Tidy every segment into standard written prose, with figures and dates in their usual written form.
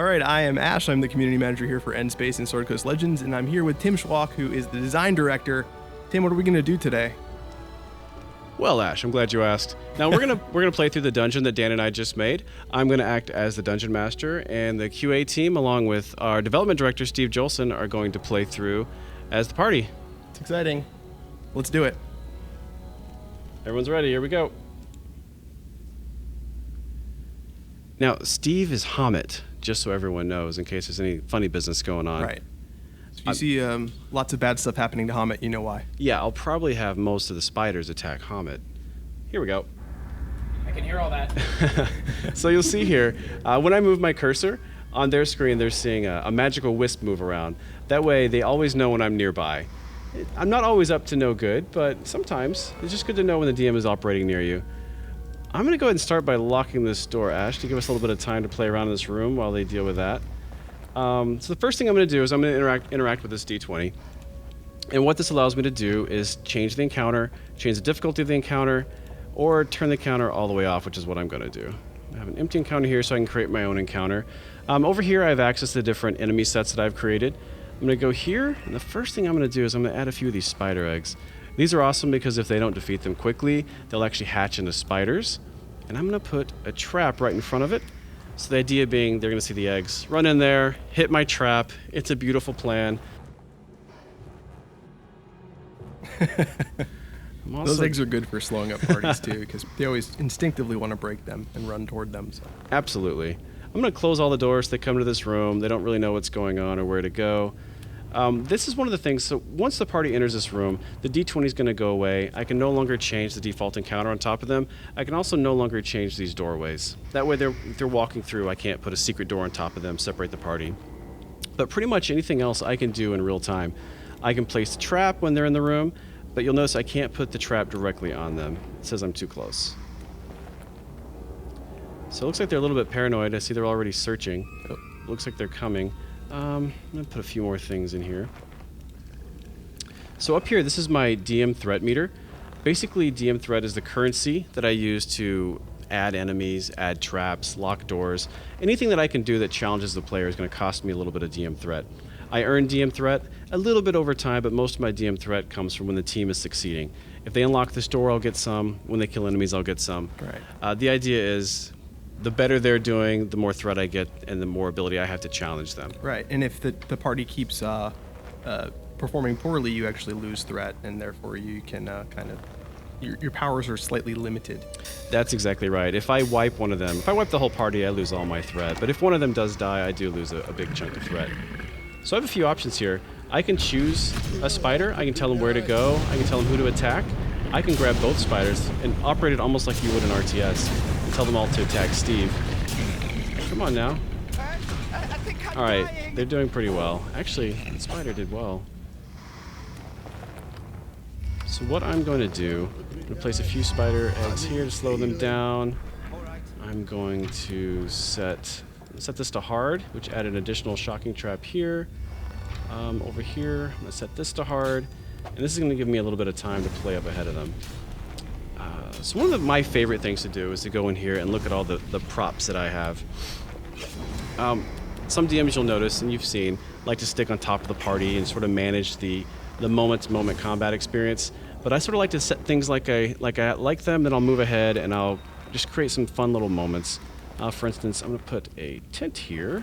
All right, I am Ash. I'm the community manager here for Endspace and Sword Coast Legends, and I'm here with Tim Schwalk, who is the design director. Tim, what are we going to do today? Well, Ash, I'm glad you asked. Now we're gonna play through the dungeon that Dan and I just made. I'm gonna act as the dungeon master, and the QA team, along with our development director Steve Jolson, are going to play through as the party. It's exciting. Let's do it. Everyone's ready. Here we go. Now, Steve is Hamet, just so everyone knows, in case there's any funny business going on. Right. So if you see lots of bad stuff happening to Hamet, you know why. Yeah, I'll probably have most of the spiders attack Hamet. Here we go. I can hear all that. So you'll see here, when I move my cursor, on their screen they're seeing a magical wisp move around. That way they always know when I'm nearby. I'm not always up to no good, but sometimes it's just good to know when the DM is operating near you. I'm going to go ahead and start by locking this door, Ash, to give us a little bit of time to play around in this room while they deal with that. So the first thing I'm going to do is I'm going to interact with this D20. And what this allows me to do is change the encounter, change the difficulty of the encounter, or turn the encounter all the way off, which is what I'm going to do. I have an empty encounter here so I can create my own encounter. Over here I have access to the different enemy sets that I've created. I'm going to go here, and the first thing I'm going to do is I'm going to add a few of these spider eggs. These are awesome because if they don't defeat them quickly, they'll actually hatch into spiders. And I'm going to put a trap right in front of it. So the idea being they're going to see the eggs, run in there, hit my trap. It's a beautiful plan. Those eggs are good for slowing up parties too, because they always instinctively want to break them and run toward them. So. Absolutely. I'm going to close all the doors. They come to this room. They don't really know what's going on or where to go. This is one of the things. So once the party enters this room, the D20 is going to go away. I can no longer change the default encounter on top of them. I can also no longer change these doorways. That way they're walking through. I can't put a secret door on top of them, separate the party. But pretty much anything else I can do in real time. I can place the trap when they're in the room, but you'll notice I can't put the trap directly on them. It says I'm too close. So it looks like they're a little bit paranoid. I see they're already searching. Looks like they're coming. I'm going to put a few more things in here. So up here, this is my DM threat meter. Basically, DM threat is the currency that I use to add enemies, add traps, lock doors. Anything that I can do that challenges the player is going to cost me a little bit of DM threat. I earn DM threat a little bit over time, but most of my DM threat comes from when the team is succeeding. If they unlock this door, I'll get some. When they kill enemies, I'll get some. Right. The idea is the better they're doing, the more threat I get and the more ability I have to challenge them. Right, and if the party keeps performing poorly, you actually lose threat, and therefore you can your powers are slightly limited. That's exactly right. If I wipe one of them, if I wipe the whole party, I lose all my threat. But if one of them does die, I do lose a big chunk of threat. So I have a few options here. I can choose a spider. I can tell them where to go. I can tell them who to attack. I can grab both spiders and operate it almost like you would in RTS and tell them all to attack Steve. Come on now. All right, they're doing pretty well. Actually, the spider did well. So what I'm going to do, I'm going to place a few spider eggs here to slow them down. I'm going to set this to hard, which add an additional shocking trap here. Over here, I'm going to set this to hard. And this is going to give me a little bit of time to play up ahead of them. So one of my favorite things to do is to go in here and look at all the props that I have. Some DMs you'll notice, and you've seen, like to stick on top of the party and sort of manage the moment-to-moment combat experience. But I sort of like to set things like I like them, then I'll move ahead and I'll just create some fun little moments. For instance, I'm going to put a tent here.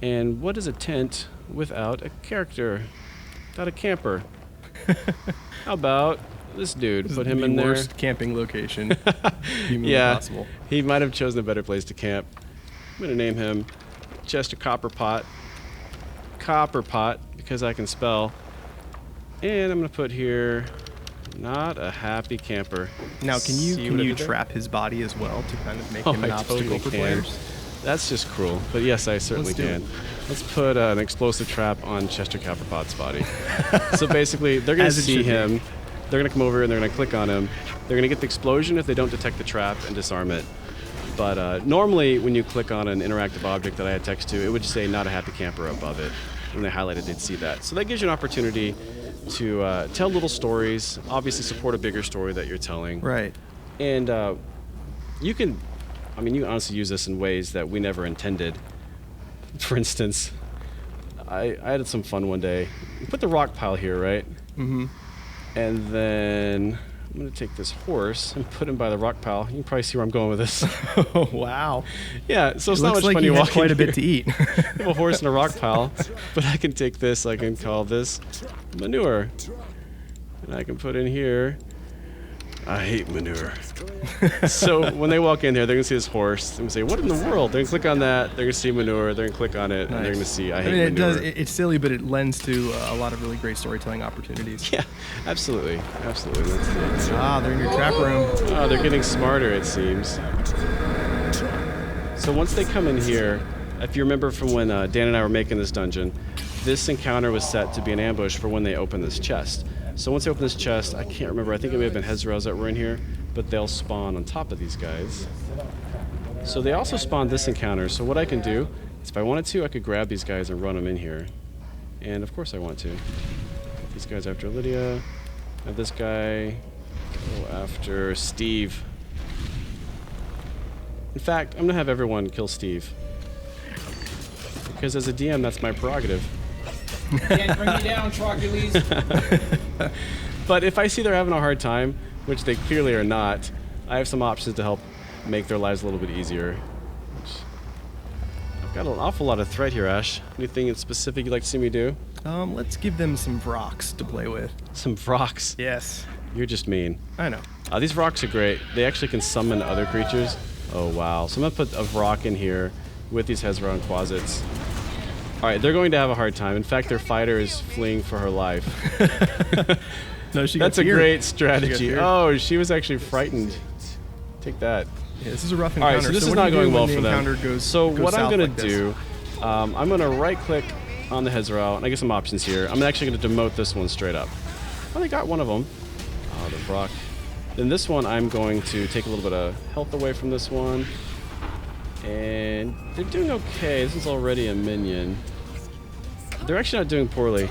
And what is a tent without a character? Without a camper? How about this dude? This Put is him in the there. worst camping location humanly Yeah, possible. he might have chosen a better place to camp. I'm going to name him Chester Copperpot. Copperpot, because I can spell. And I'm going to put here, not a happy camper. Now, can See what I you did there? trap his body as well to kind of make Oh, him an I obstacle totally for can. players? That's just cruel. But yes, I certainly Let's do can. it. Let's put an explosive trap on Chester Copperpot's body. So basically, they're going to As it see should be. him. They're going to come over and they're going to click on him. They're going to get the explosion if they don't detect the trap and disarm it. But normally, when you click on an interactive object that I had text to, it would just say not a happy camper above it. When they highlighted, they'd see that. So that gives you an opportunity to tell little stories, obviously support a bigger story that you're telling. Right. And you can I mean, you can honestly use this in ways that we never intended. For instance, I had some fun one day. You put the rock pile here, right? Mm-hmm. And then I'm going to take this horse and put him by the rock pile. You can probably see where I'm going with this. Oh, wow. Yeah, so it's It not looks much like fun you you had walk quite a in bit to here. eat. I have a horse and a rock pile, but I can take this, I can call this manure. And I can put in here, I hate manure. So when they walk in here, they're going to see this horse. They're going to say, what in the world? They're going to click on that. They're going to see manure. They're going to click on it. And they're going to see, I hate mean, manure. it's silly, but it lends to a lot of really great storytelling opportunities. Yeah, absolutely. Absolutely. That's it. Ah, they're in your trap room. Oh, they're getting smarter, it seems. So once they come in here, if you remember from when Dan and I were making this dungeon, this encounter was set to be an ambush for when they open this chest. So once they open this chest, I can't remember, I think it may have been Hezrels that were in here, but they'll spawn on top of these guys. So they also spawned this encounter, so what I can do is if I wanted to, I could grab these guys and run them in here. And of course I want to. Get these guys after Lydia. Have this guy go after Steve. In fact, I'm going to have everyone kill Steve. Because as a DM, that's my prerogative. Can't bring me down, Trocules. But if I see they're having a hard time, which they clearly are not, I have some options to help make their lives a little bit easier. I've got an awful lot of threat here, Ash. Anything in specific you'd like to see me do? Let's give them some rocks to play with. Some rocks. Yes, You're just mean. I know. These rocks are great. They actually can summon other creatures. Oh, wow. So I'm going to put a rock in here with these Hezron Quasits. All right, they're going to have a hard time. In fact, their fighter is fleeing for her life. No, she That's got a feared. great strategy. feared. Oh, she was actually frightened. Take that. Yeah, this is a rough All encounter. right, so this is what not do you do going well when the for them. encounter goes, So goes what I'm south going like to this? do, I'm going to right-click on the Hezral, and I get some options here. I'm actually going to demote this one straight up. Oh, they got one of them. Oh, the rock. Then this one, I'm going to take a little bit of health away from this one. And they're doing okay. This is already a minion. They're actually not doing poorly.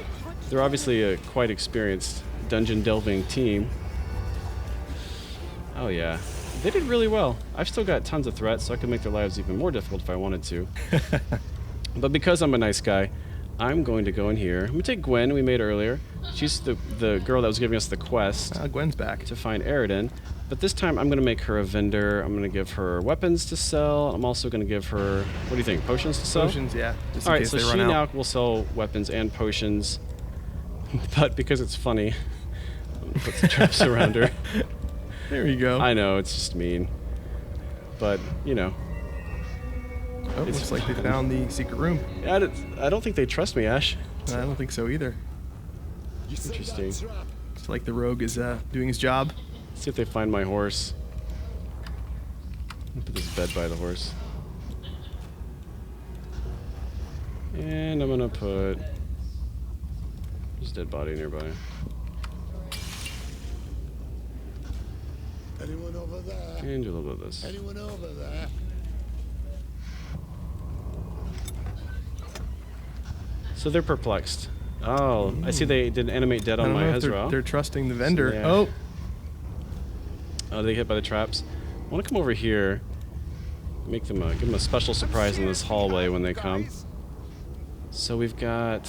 They're obviously a quite experienced dungeon delving team. Oh yeah, they did really well. I've still got tons of threats, so I could make their lives even more difficult if I wanted to. But because I'm a nice guy, I'm going to go in here. I'm going to take Gwen, we made earlier. She's the girl that was giving us the quest Gwen's back. to find Eridan. But this time I'm going to make her a vendor. I'm going to give her weapons to sell. I'm also going to give her, what do you think, potions to sell? Potions, yeah. Just in All right, case so they she run now out. will sell weapons and potions. But because it's funny, I'm going to put some traps around her. There you go. I know, it's just mean. But, you know. Oh, it's looks like they fun. found the secret room. I don't think they trust me, Ash. I don't think so either. Interesting. It's like the rogue is doing his job. See if they find my horse. Put this bed by the horse. And I'm gonna put this dead body nearby. Anyone over there? And do a little bit of this. Anyone over there? So they're perplexed. Oh, I see they did animate dead I on don't my know if Hezral. they're trusting the vendor. yeah. Oh, Oh, they get hit by the traps. I want to come over here, make them give them a special surprise in this hallway when they come. So we've got.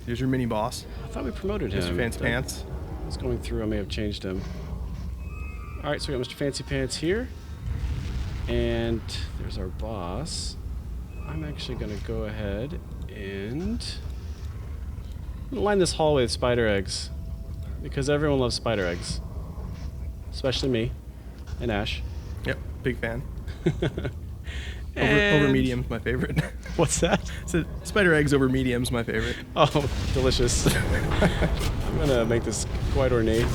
here's your mini boss, I thought we promoted him. Mr. Fancy Did I- Pants. I was going through. I may have changed him. All right, so we got Mr. Fancy Pants here, and there's our boss. I'm actually going to go ahead and line this hallway with spider eggs, because everyone loves spider eggs, especially me and Ash. Yep, big fan. Over And- medium's my favorite. What's that? So spider eggs over medium's my favorite. Oh, delicious. I'm gonna make this quite ornate.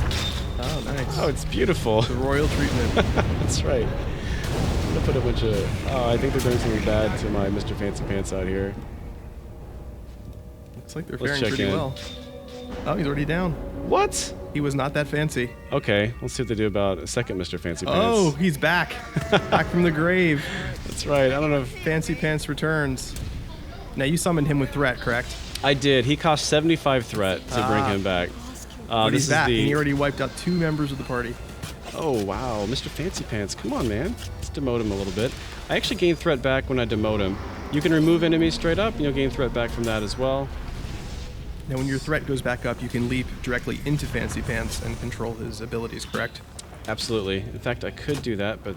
Oh, nice. Oh, it's beautiful. The royal treatment. That's right. I'm gonna put a bunch of. Oh, I think they're doing something bad to my Mr. Fancy Pants out here. Looks like they're Let's faring check pretty in. well. Oh, he's already down. What? He was not that fancy. Okay, let's see what they do about a second Mr. Fancy Pants. Oh, he's back. Back from the grave. That's right. I don't know if Fancy Pants returns. Now, you summoned him with threat, correct? I did. He cost 75 threat to bring Ah. him back. But This he's is back, the. and he already wiped out 2 members of the party. Oh wow, Mr. Fancy Pants! Come on, man. Let's demote him a little bit. I actually gain threat back when I demote him. You can remove enemies straight up, gain threat back from that as well. Now, when your threat goes back up, you can leap directly into Fancy Pants and control his abilities, correct? Absolutely. In fact, I could do that, but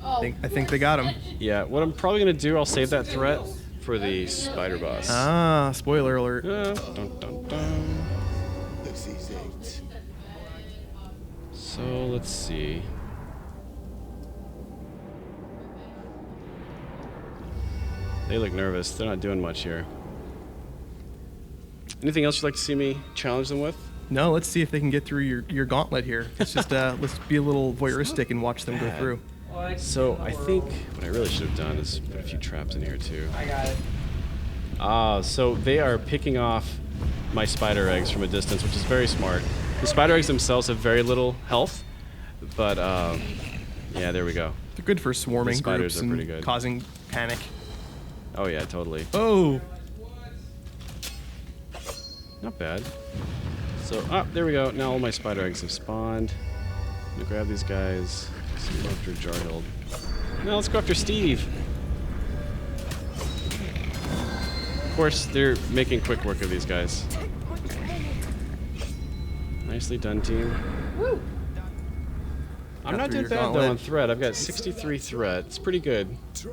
I think they got him. yeah, what I'm probably going to do, I'll save that threat for the spider boss. Ah, spoiler alert. Dun, dun, dun. This is it. So, let's see. They look nervous. They're not doing much here. Anything else you'd like to see me challenge them with? No, let's see if they can get through your gauntlet here. Let's just let's be a little voyeuristic and watch them go bad. through. So I think what I really should have done is put a few traps in here too. I got it. So they are picking off my spider eggs from a distance, which is very smart. The spider eggs themselves have very little health, but yeah, there we go. They're good for swarming The spiders groups are and pretty good. causing panic. Oh yeah, totally. Oh, Not bad. So, there we go. Now all my spider eggs have spawned. I'm gonna grab these guys. Let's go after Jarhild. Now let's go after Steve. Of course, they're making quick work of these guys. Nicely done, team. I'm Got not through doing your bad though gauntlet. on threat. I've got 63 threat. It's pretty good. so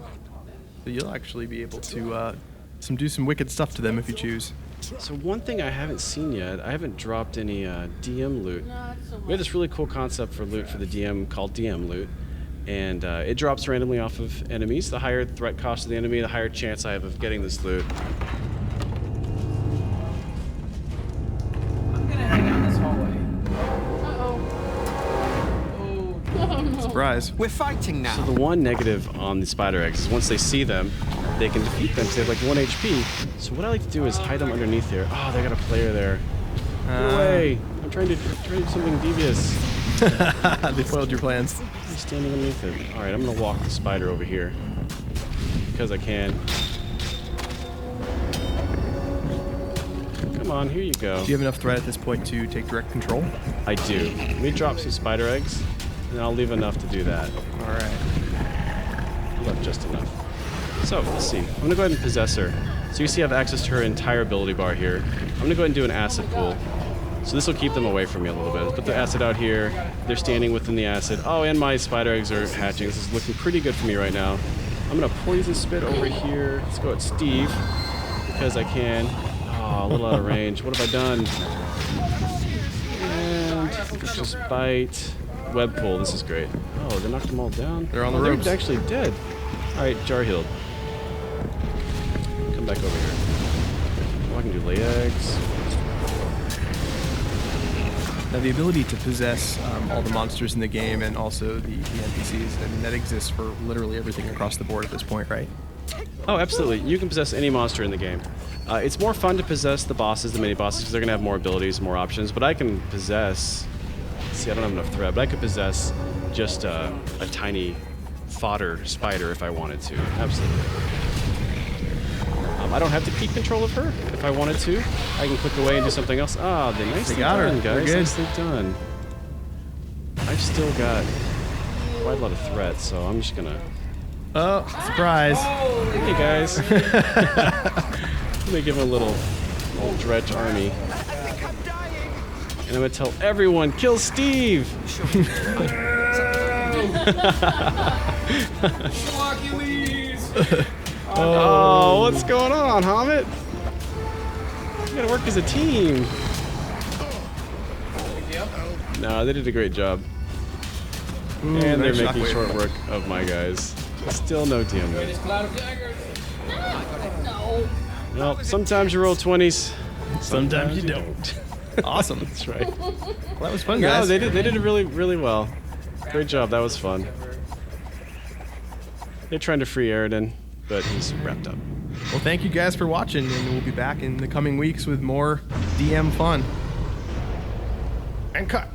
you'll actually be able to do some wicked stuff to them if you choose. So one thing I haven't seen yet, I haven't dropped any DM loot. We have this really cool concept for loot for the DM called DM loot, and it drops randomly off of enemies. The higher threat cost of the enemy, the higher chance I have of getting this loot. I'm gonna hang out in this hallway. Oh. Surprise. We're fighting now. The one negative on the spider eggs is once they see them, they can defeat them. They have like 1 HP. So what I like to do is hide them underneath here. Oh, they got a player there. No way! I'm trying to do something devious. They foiled your plans. I'm standing underneath it. All right, I'm gonna walk the spider over here because I can. Come on, here you go. Do you have enough threat at this point to take direct control? I do. Let me drop some spider eggs, and I'll leave enough to do that. All right. I left just enough. So, let's see. I'm gonna go ahead and possess her. So you see I have access to her entire ability bar here. I'm gonna go ahead and do an acid pool. So this will keep them away from me a little bit. Put the acid out here. They're standing within the acid. Oh, and my spider eggs are hatching. This is looking pretty good for me right now. I'm gonna poison spit over here. Let's go at Steve, because I can. Oh, a little out of range. What have I done? And just bite. Web pull. This is great. Oh, they knocked them all down. They're on the Oh, ropes. They're actually dead. All right, Jarhild. Come back over here. Oh, I can do lay eggs. Now the ability to possess all the monsters in the game and also the NPCs, and that exists for literally everything across the board at this point, right? Oh, absolutely. You can possess any monster in the game. It's more fun to possess the bosses, the mini bosses, because they're gonna have more abilities, more options. But I can possess. See, I don't have enough threat, but I could possess just a tiny fodder spider if I wanted to. Absolutely. I don't have to keep control of her. If I wanted to, I can click away and do something else. Ah, they nicely got her. done, We're guys. good. Nicely done. I've still got quite a lot of threats, so I'm just gonna. Oh, surprise. Hey guys. Let me give him a little dredge army. And I'm gonna tell everyone, kill Steve! Hercules! Oh, what's going on, Hamid? You gotta work as a team. Big deal. No, they did a great job. Ooh, And they're nice making shockwave. short work of my guys. Still no DM. Greatest cloud of daggers. Well, sometimes you roll 20s. Sometimes you don't. Awesome. That's right. Well, that was fun, No, guys. they did it really, really well. Great job. That was fun. They're trying to free Aridin, but he's wrapped up. Well, thank you guys for watching, and we'll be back in the coming weeks with more DM fun. And cut.